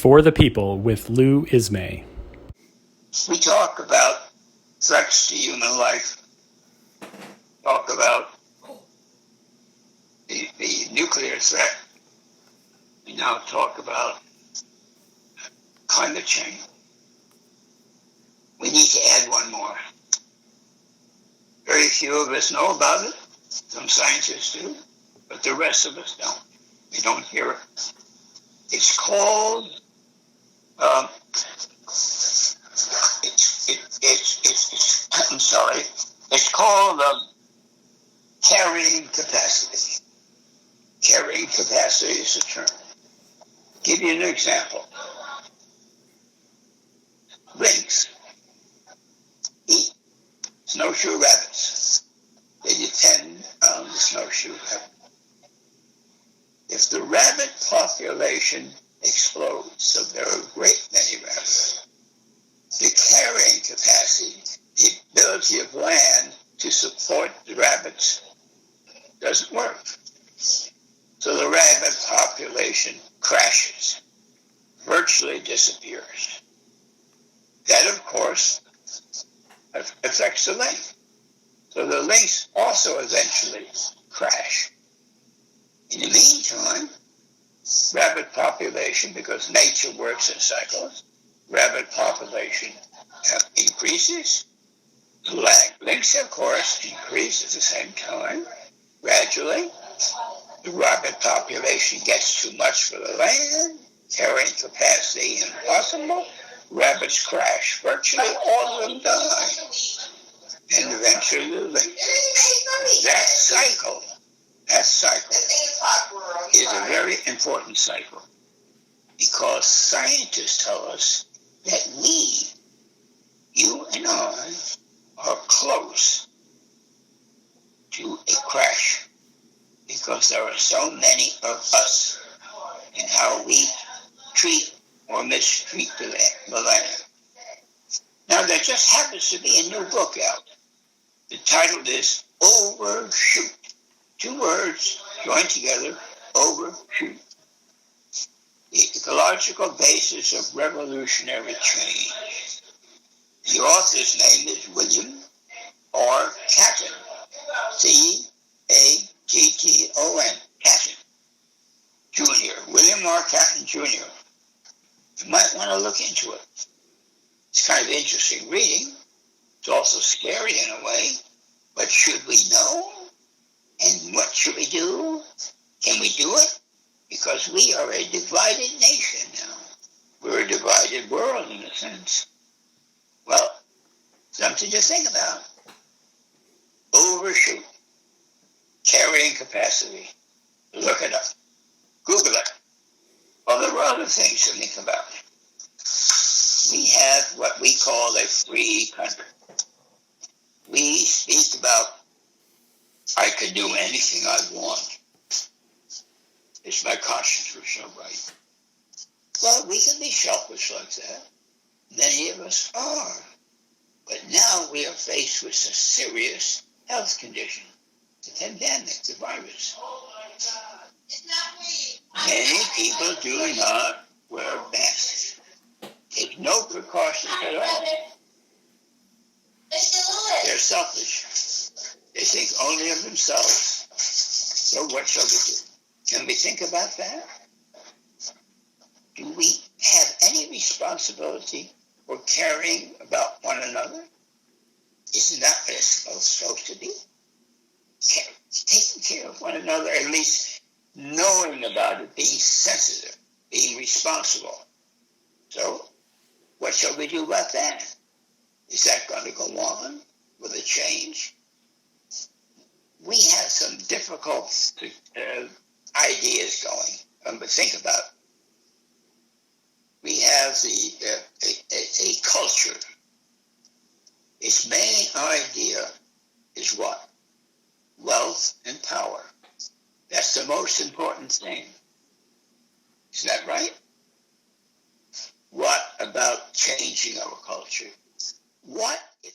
For the People with Lou Ismay. We talk about threats to human life, talk about the nuclear threat. We now talk about climate change. We need to add one more. Very few of us know about it. Some scientists do, but the rest of us don't. We don't hear it. It's called It's called carrying capacity. Carrying capacity is a term. Give you an example. Lynx eat snowshoe rabbits. They depend on the snowshoe rabbit. If the rabbit population explodes, so there are a great many rabbits, the carrying capacity, the ability of land to support the rabbits, doesn't work. So the rabbit population crashes, virtually disappears. That, of course, affects the lynx. So the lynx also eventually crash. In the meantime, rabbit population, because nature works in cycles, rabbit population increases. Lynx, of course, increase at the same time. Gradually, the rabbit population gets too much for the land, carrying capacity impossible. Rabbits crash. Virtually all of them die. And eventually the lynx. That cycle is a very important cycle, because scientists tell us that you and I, are close to a crash, because there are so many of us in how we treat or mistreat the land. Now, there just happens to be a new book out. The title is Overshoot. 2 words joined together, overshoot. The ecological basis of revolutionary change. The author's name is William Catton. C-A-T-T-O-N. Catton. Jr. William R. Catton, Jr. You might want to look into it. It's kind of interesting reading. It's also scary in a way. But should we know? And what should we do? Can we do it? Because we are a divided nation now. We're a divided world in a sense. Well, something to think about. Overshoot. Carrying capacity. Look it up. Google it. Well, there are other things to think about. We have what we call a free country. We speak about, I can do anything I want. It's my constitutional right. Well, we can be selfish like that. Many of us are. But now we are faced with a serious health condition. The pandemic, the virus. Many people do not wear masks. Take no precautions at all. They're selfish. They think only of themselves. So what shall we do? Can we think about that? Do we have any responsibility for caring about one another? Isn't that what it's supposed to be? Taking care of one another, at least knowing about it, being sensitive, being responsible. So, what shall we do about that? Is that going to go on with a change? We have some difficult ideas going. But think about it. We have a culture. Its main idea is what? Wealth and power. That's the most important thing. Is that right? What about changing our culture? What if